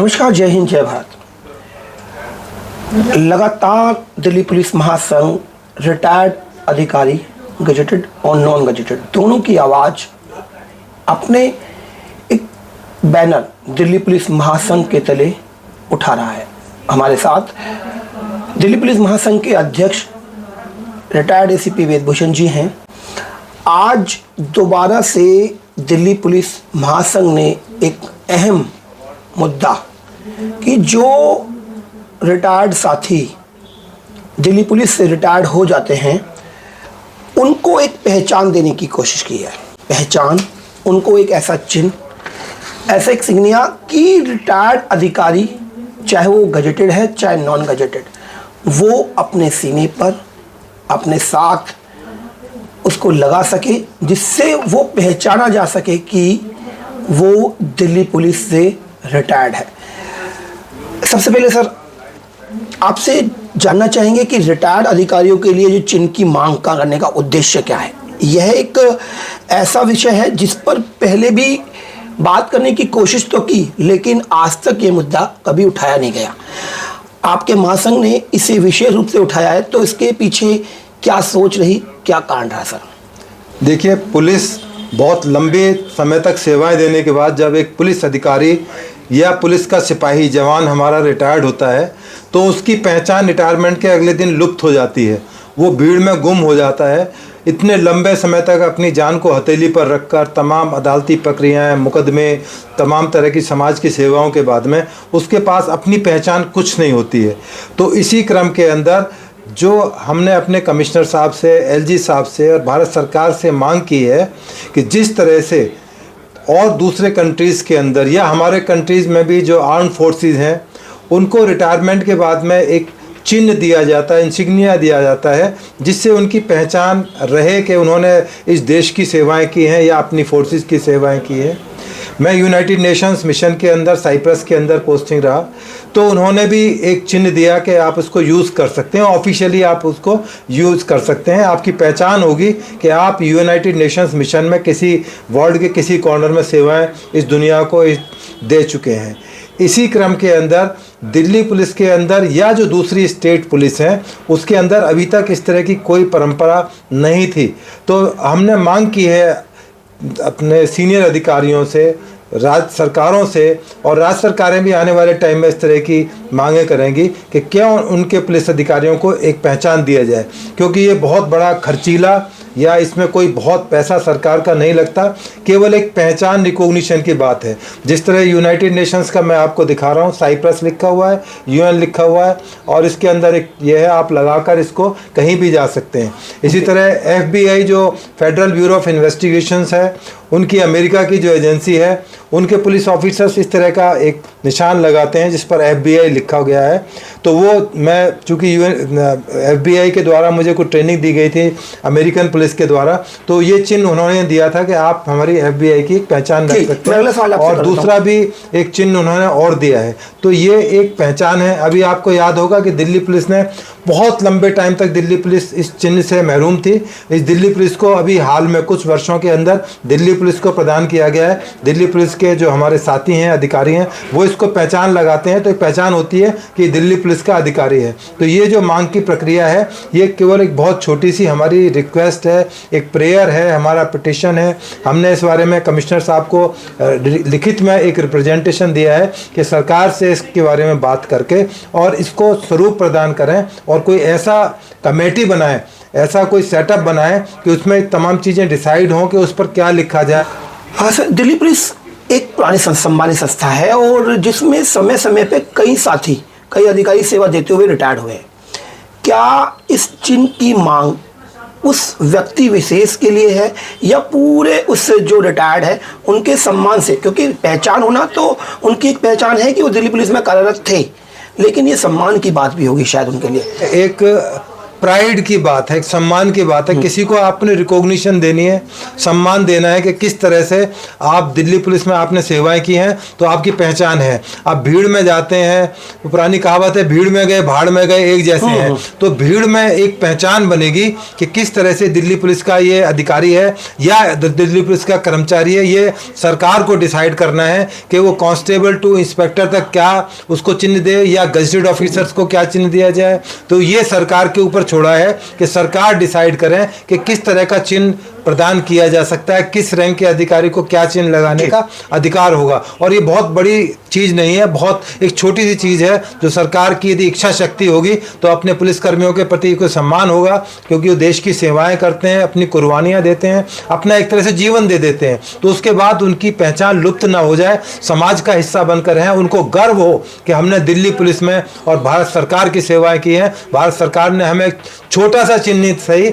नमस्कार, जय हिंद, जय भारत। लगातार दिल्ली पुलिस महासंघ रिटायर्ड अधिकारी, गजेटेड और नॉन गजेटेड, दोनों की आवाज़ अपने एक बैनर दिल्ली पुलिस महासंघ के तले उठा रहा है। हमारे साथ दिल्ली पुलिस महासंघ के अध्यक्ष रिटायर्ड एसीपी वेदभूषण जी हैं। आज दोबारा से दिल्ली पुलिस महासंघ ने एक अहम मुद्दा कि जो रिटायर्ड साथी दिल्ली पुलिस से रिटायर्ड हो जाते हैं उनको एक पहचान देने की कोशिश की है। पहचान, उनको एक ऐसा चिन्ह, ऐसा एक सिग्निया कि रिटायर्ड अधिकारी, चाहे वो गजेटेड है चाहे नॉन गजेटेड, वो अपने सीने पर, अपने साथ उसको लगा सके, जिससे वो पहचाना जा सके कि वो दिल्ली पुलिस से रिटायर्ड है। सबसे पहले सर, आपसे जानना चाहेंगे कि रिटायर्ड अधिकारियों के लिए जो चिन्ह की मांग करने का उद्देश्य क्या है। यह एक ऐसा विषय है जिस पर पहले भी बात करने की कोशिश तो की, लेकिन आज तक ये मुद्दा कभी उठाया नहीं गया। आपके महासंघ ने इसे विशेष रूप से उठाया है, तो इसके पीछे क्या सोच रही, क्या कारण रहा सर? देखिए, पुलिस बहुत लंबे समय तक सेवाएं देने के बाद जब एक पुलिस अधिकारी या पुलिस का सिपाही जवान हमारा रिटायर्ड होता है तो उसकी पहचान रिटायरमेंट के अगले दिन लुप्त हो जाती है। वो भीड़ में गुम हो जाता है। इतने लंबे समय तक अपनी जान को हथेली पर रखकर तमाम अदालती प्रक्रियाएं, मुकदमे, तमाम तरह की समाज की सेवाओं के बाद में उसके पास अपनी पहचान कुछ नहीं होती है। तो इसी क्रम के अंदर जो हमने अपने कमिश्नर साहब से, एलजी साहब से और भारत सरकार से मांग की है कि जिस तरह से और दूसरे कंट्रीज़ के अंदर या हमारे कंट्रीज़ में भी जो आर्म फोर्सेस हैं उनको रिटायरमेंट के बाद में एक चिन्ह दिया जाता है, इंसिग्निया दिया जाता है, जिससे उनकी पहचान रहे कि उन्होंने इस देश की सेवाएं की हैं या अपनी फोर्सेस की सेवाएं की हैं। मैं यूनाइटेड नेशंस मिशन के अंदर साइप्रस के अंदर पोस्टिंग रहा, तो उन्होंने भी एक चिन्ह दिया कि आप उसको यूज़ कर सकते हैं, ऑफिशियली आप उसको यूज़ कर सकते हैं। आपकी पहचान होगी कि आप यूनाइटेड नेशंस मिशन में किसी वर्ल्ड के किसी कॉर्नर में सेवाएं इस दुनिया को दे चुके हैं। इसी क्रम के अंदर दिल्ली पुलिस के अंदर या जो दूसरी स्टेट पुलिस हैं उसके अंदर अभी तक इस तरह की कोई परंपरा नहीं थी। तो हमने मांग की है अपने सीनियर अधिकारियों से, राज्य सरकारों से, और राज्य सरकारें भी आने वाले टाइम में इस तरह की मांगें करेंगी कि क्यों उनके पुलिस अधिकारियों को एक पहचान दिया जाए, क्योंकि ये बहुत बड़ा खर्चीला या इसमें कोई बहुत पैसा सरकार का नहीं लगता, केवल एक पहचान, रिकॉग्निशन की बात है। जिस तरह यूनाइटेड नेशंस का मैं आपको दिखा रहा हूँ, साइप्रस लिखा हुआ है, यूएन लिखा हुआ है, और इसके अंदर एक ये है, आप लगाकर इसको कहीं भी जा सकते हैं। इसी तरह एफबीआई जो फेडरल ब्यूरो ऑफ इन्वेस्टिगेशंस है, उनकी अमेरिका की जो एजेंसी है, उनके पुलिस ऑफिसर्स इस तरह का एक निशान लगाते हैं जिस पर एफबीआई लिखा गया है। तो वो मैं चूँकि एफबीआई के द्वारा मुझे कुछ ट्रेनिंग दी गई थी अमेरिकन पुलिस के द्वारा, तो ये चिन्ह उन्होंने दिया था कि आप हमारी एफबीआई की पहचान रख सकते हैं। और दूसरा भी एक चिन्ह उन्होंने और दिया है। तो ये एक पहचान है। अभी आपको याद होगा कि दिल्ली पुलिस ने बहुत लंबे टाइम तक दिल्ली पुलिस इस चिन्ह से महरूम थी। इस दिल्ली पुलिस को अभी हाल में कुछ वर्षों के अंदर दिल्ली पुलिस को प्रदान किया गया है। दिल्ली पुलिस के जो हमारे साथी हैं, अधिकारी हैं, वो इसको पहचान लगाते हैं, तो एक पहचान होती है कि दिल्ली पुलिस का अधिकारी है। तो ये जो मांग की प्रक्रिया है, ये केवल एक बहुत छोटी सी हमारी रिक्वेस्ट है, एक प्रेयर है, हमारा पिटिशन है। हमने इस बारे में कमिश्नर साहब को लिखित में एक रिप्रेजेंटेशन दिया है कि सरकार से इसके बारे में बात करके और इसको स्वरूप प्रदान करें और कोई ऐसा कमेटी बनाएं, ऐसा कोई सेटअप बनाएं कि उसमें तमाम चीज़ें डिसाइड हों कि उस पर क्या लिखा जाए। हाँ सर, दिल्ली पुलिस एक पुरानी सम्मानित संस्था है और जिसमें समय समय पे कई साथी, कई अधिकारी सेवा देते हुए रिटायर्ड हुए हैं। क्या इस चिन्ह की मांग उस व्यक्ति विशेष के लिए है या पूरे उससे जो रिटायर्ड है उनके सम्मान से? क्योंकि पहचान होना तो उनकी एक पहचान है कि वो दिल्ली पुलिस में कार्यरत थे, लेकिन ये सम्मान की बात भी होगी शायद उनके लिए। एक प्राइड की बात है, एक सम्मान की बात है। किसी को आपने रिकॉग्निशन देनी है, सम्मान देना है कि किस तरह से आप दिल्ली पुलिस में आपने सेवाएं की हैं, तो आपकी पहचान है। आप भीड़ में जाते हैं, पुरानी कहावत है भीड़ में गए भाड़ में गए एक जैसे हैं, तो भीड़ में एक पहचान बनेगी कि किस तरह से दिल्ली पुलिस का ये अधिकारी है या दिल्ली पुलिस का कर्मचारी है। ये सरकार को डिसाइड करना है कि वो कांस्टेबल टू इंस्पेक्टर तक क्या उसको चिन्ह दे या गजेटेड ऑफिसर्स को क्या चिन्ह दिया जाए। तो ये सरकार के ऊपर छोड़ा है कि सरकार डिसाइड करें कि किस तरह का चिन्ह प्रदान किया जा सकता है, किस रैंक के अधिकारी को क्या चिन्ह लगाने का अधिकार होगा। और ये बहुत बड़ी चीज़ नहीं है, बहुत एक छोटी सी चीज़ है जो सरकार की यदि इच्छा शक्ति होगी तो अपने पुलिसकर्मियों के प्रति कोई सम्मान होगा, क्योंकि वो देश की सेवाएं करते हैं, अपनी कुर्बानियां देते हैं, अपना एक तरह से जीवन दे देते हैं। तो उसके बाद उनकी पहचान लुप्त ना हो जाए, समाज का हिस्सा बनकर रहें, उनको गर्व हो कि हमने दिल्ली पुलिस में और भारत सरकार की सेवाएं की हैं। भारत सरकार ने हमें एक छोटा सा चिन्हित सही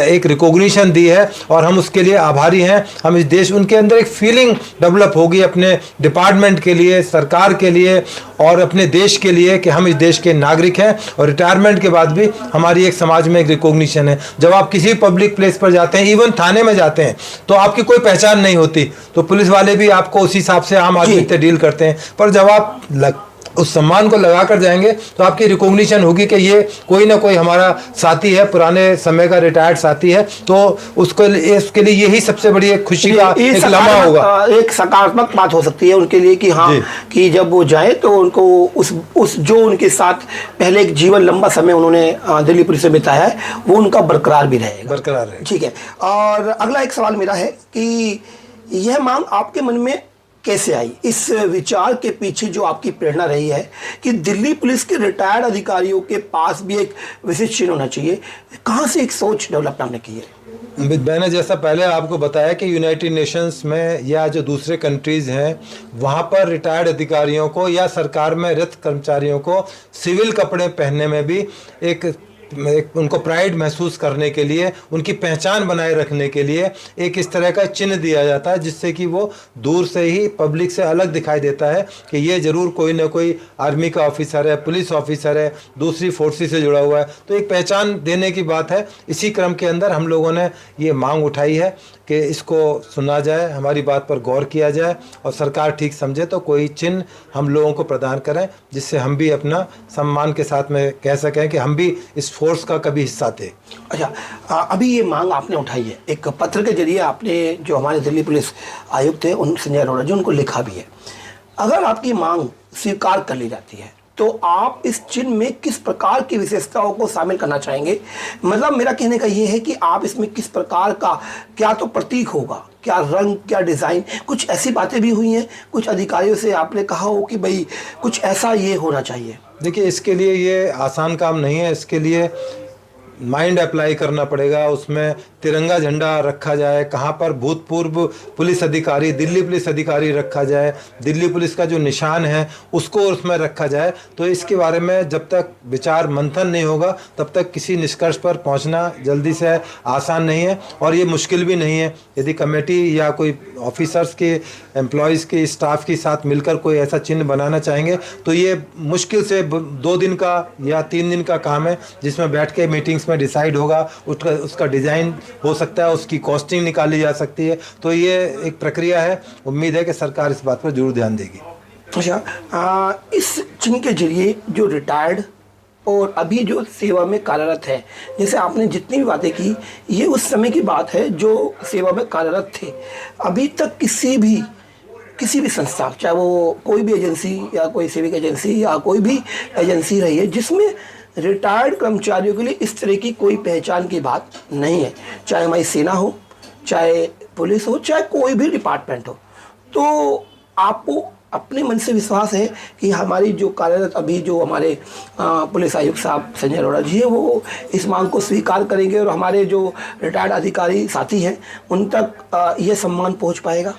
एक रिकॉग्निशन दी है और हम उसके लिए आभारी हैं। हम इस देश, उनके अंदर एक फीलिंग डेवलप होगी अपने डिपार्टमेंट के लिए, सरकार के लिए और अपने देश के लिए कि हम इस देश के नागरिक हैं। और रिटायरमेंट के बाद भी हमारी एक समाज में एक रिकॉग्निशन है। जब आप किसी पब्लिक प्लेस पर जाते हैं, इवन थाने में जाते हैं, तो आपकी कोई पहचान नहीं होती, तो पुलिस वाले भी आपको उसी हिसाब से आम आदमी से डील करते हैं। पर जब आप उस सम्मान को लगा कर जाएंगे तो आपकी रिकॉग्निशन होगी कि ये कोई ना कोई हमारा साथी है, पुराने समय का रिटायर्ड साथी है। तो उसके लिए यही सबसे बड़ी एक खुशी का एक लम्हा होगा, एक सकारात्मक बात हो सकती है उनके लिए कि हाँ, कि जब वो जाए तो उनको उस जो उनके साथ पहले एक जीवन लंबा समय उन्होंने दिल्ली पुलिस में बिताया है वो उनका बरकरार भी रहेगा। बरकरार रहेगा। ठीक है। और अगला एक सवाल मेरा है कि यह मांग आपके मन में कैसे आई? इस विचार के पीछे जो आपकी प्रेरणा रही है कि दिल्ली पुलिस के रिटायर्ड अधिकारियों के पास भी एक विशिष्ट चिन्ह होना चाहिए, कहाँ से एक सोच डेवलप आपने की है? मैंने जैसा पहले आपको बताया कि यूनाइटेड नेशंस में या जो दूसरे कंट्रीज़ हैं वहाँ पर रिटायर्ड अधिकारियों को या सरकार में रत कर्मचारियों को सिविल कपड़े पहनने में भी एक उनको प्राइड महसूस करने के लिए, उनकी पहचान बनाए रखने के लिए एक इस तरह का चिन्ह दिया जाता है, जिससे कि वो दूर से ही पब्लिक से अलग दिखाई देता है कि ये ज़रूर कोई ना कोई आर्मी का ऑफिसर है, पुलिस ऑफिसर है, दूसरी फोर्सेस से जुड़ा हुआ है। तो एक पहचान देने की बात है। इसी क्रम के अंदर हम लोगों ने ये मांग उठाई है कि इसको सुना जाए, हमारी बात पर गौर किया जाए और सरकार ठीक समझे तो कोई चिन्ह हम लोगों को प्रदान करें, जिससे हम भी अपना सम्मान के साथ में कह सकें कि हम भी इस फोर्स का कभी हिस्सा थे। अच्छा, अभी ये मांग आपने उठाई है, एक पत्र के जरिए आपने जो हमारे दिल्ली पुलिस आयुक्त हैं उन संजय अरोड़ा जी उनको लिखा भी है। अगर आपकी मांग स्वीकार कर ली जाती है तो आप इस चिन्ह में किस प्रकार की विशेषताओं को शामिल करना चाहेंगे? मतलब मेरा कहने का ये है कि आप इसमें किस प्रकार का, क्या तो प्रतीक होगा, क्या रंग, क्या डिज़ाइन, कुछ ऐसी बातें भी हुई हैं, कुछ अधिकारियों से आपने कहा हो कि भाई कुछ ऐसा ये होना चाहिए? देखिए, इसके लिए ये आसान काम नहीं है। इसके लिए माइंड अप्लाई करना पड़ेगा। उसमें तिरंगा झंडा रखा जाए, कहाँ पर भूतपूर्व पुलिस अधिकारी, दिल्ली पुलिस अधिकारी रखा जाए, दिल्ली पुलिस का जो निशान है उसको उसमें रखा जाए। तो इसके बारे में जब तक विचार मंथन नहीं होगा तब तक किसी निष्कर्ष पर पहुंचना जल्दी से आसान नहीं है और ये मुश्किल भी नहीं है। यदि कमेटी या कोई ऑफिसर्स के, एम्प्लॉयज़ के, स्टाफ के साथ मिलकर कोई ऐसा चिन्ह बनाना चाहेंगे तो ये मुश्किल से 2 दिन का या 3 दिन का काम है, जिसमें बैठ के मीटिंग्स में डिसाइड होगा, उसका डिज़ाइन हो सकता है, उसकी कॉस्टिंग निकाली जा सकती है। तो ये एक प्रक्रिया है। उम्मीद है कि सरकार इस बात पर जरूर ध्यान देगी। अच्छा, इस चिन्ह के जरिए जो रिटायर्ड और अभी जो सेवा में कार्यरत है, जैसे आपने जितनी भी बातें की ये उस समय की बात है जो सेवा में कार्यरत थे, अभी तक किसी भी संस्था, चाहे वो कोई भी एजेंसी या कोई सिविक एजेंसी या कोई भी एजेंसी रही है जिसमें रिटायर्ड कर्मचारियों के लिए इस तरह की कोई पहचान की बात नहीं है, चाहे हमारी सेना हो, चाहे पुलिस हो, चाहे कोई भी डिपार्टमेंट हो। तो आपको अपने मन से विश्वास है कि हमारी जो कार्यरत अभी जो हमारे पुलिस आयुक्त साहब संजय अरोड़ा जी है वो इस मांग को स्वीकार करेंगे और हमारे जो रिटायर्ड अधिकारी साथी हैं उन तक ये सम्मान पहुंच पाएगा?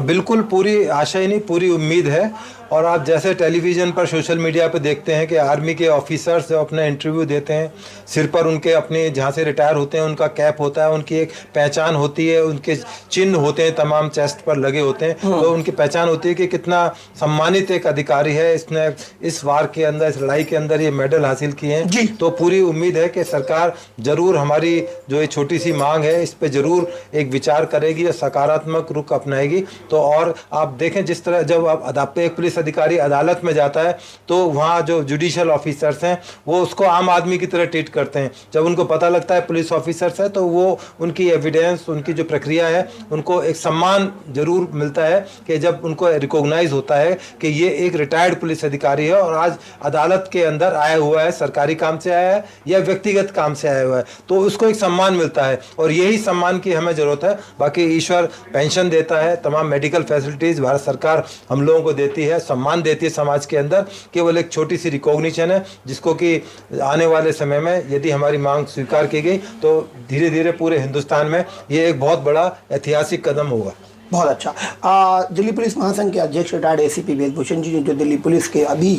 बिल्कुल, पूरी आशा ही नहीं, पूरी उम्मीद है। और आप जैसे टेलीविज़न पर सोशल मीडिया पे देखते हैं कि आर्मी के ऑफिसर्स जो अपना इंटरव्यू देते हैं, सिर पर उनके अपने जहाँ से रिटायर होते हैं उनका कैप होता है, उनकी एक पहचान होती है, उनके चिन्ह होते हैं, तमाम चेस्ट पर लगे होते हैं, तो उनकी पहचान होती है कि कितना सम्मानित एक अधिकारी है, इसने इस वार के अंदर, इस लड़ाई के अंदर ये मेडल हासिल किए हैं। तो पूरी उम्मीद है कि सरकार जरूर हमारी जो ये छोटी सी मांग है इस पे जरूर एक विचार करेगी और सकारात्मक रुख अपनाएगी। तो और आप देखें जिस तरह जब आप एक पुलिस अधिकारी अदालत में जाता है तो वहाँ जो जुडिशियल ऑफिसर्स हैं वो उसको आम आदमी की तरह ट्रीट करते हैं। जब उनको पता लगता है पुलिस ऑफिसर्स है तो वो उनकी एविडेंस, उनकी जो प्रक्रिया है, उनको एक सम्मान जरूर मिलता है कि जब उनको रिकॉग्नाइज होता है कि ये एक रिटायर्ड पुलिस अधिकारी है और आज अदालत के अंदर आया हुआ है, सरकारी काम से आया है या व्यक्तिगत काम से आया हुआ है, तो उसको एक सम्मान मिलता है। और यही सम्मान की हमें ज़रूरत है। बाकी ईश्वर पेंशन देता है, तमाम मेडिकल फैसिलिटीज़ भारत सरकार हम लोगों को देती है, सम्मान देती है समाज के अंदर। केवल एक छोटी सी रिकॉग्निशन है जिसको कि आने वाले समय में यदि हमारी मांग स्वीकार की गई तो धीरे धीरे पूरे हिंदुस्तान में ये एक बहुत बड़ा ऐतिहासिक कदम होगा। बहुत अच्छा। दिल्ली पुलिस महासंघ के अध्यक्ष रिटायर्ड एसीपी वेदभूषण जी ने जो दिल्ली पुलिस के अभी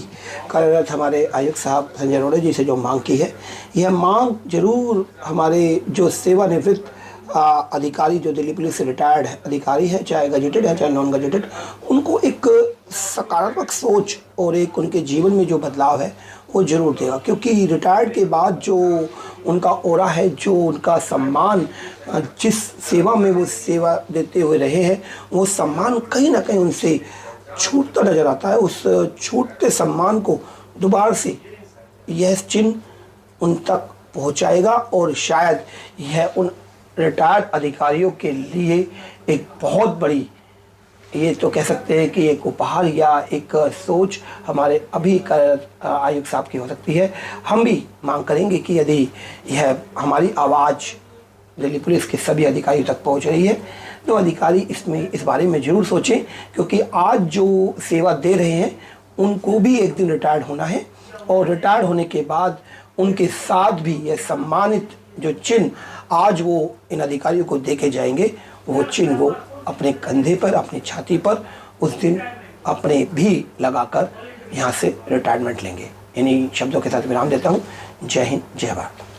कार्यरत हमारे आयुक्त साहब संजय अरोड़ा जी से जो मांग की है, यह मांग जरूर हमारे जो सेवानिवृत्त अधिकारी जो दिल्ली पुलिस से रिटायर्ड अधिकारी है, चाहे गजेटेड है चाहे नॉन गजेटेड, उनको एक सकारात्मक सोच और एक उनके जीवन में जो बदलाव है वो जरूर देगा। क्योंकि रिटायर्ड के बाद जो उनका ओरा है, जो उनका सम्मान, जिस सेवा में वो सेवा देते हुए रहे हैं, वो सम्मान कहीं ना कहीं उनसे छूटता नज़र आता है। उस छूटते सम्मान को दोबारा से यह चिन्ह उन तक पहुंचाएगा और शायद यह उन रिटायर्ड अधिकारियों के लिए एक बहुत बड़ी, ये तो कह सकते हैं कि एक उपहार या एक सोच हमारे अभी का आयुक्त साहब की हो सकती है। हम भी मांग करेंगे कि यदि यह हमारी आवाज़ दिल्ली पुलिस के सभी अधिकारियों तक पहुंच रही है तो अधिकारी इस बारे में ज़रूर सोचें, क्योंकि आज जो सेवा दे रहे हैं उनको भी एक दिन रिटायर्ड होना है और रिटायर्ड होने के बाद उनके साथ भी यह सम्मानित जो चिन्ह आज वो इन अधिकारियों को देके जाएंगे, वो चिन्ह वो अपने कंधे पर, अपनी छाती पर उस दिन अपने भी लगाकर यहाँ से रिटायरमेंट लेंगे। इन्हीं शब्दों के साथ विराम देता हूँ। जय हिंद, जय भारत।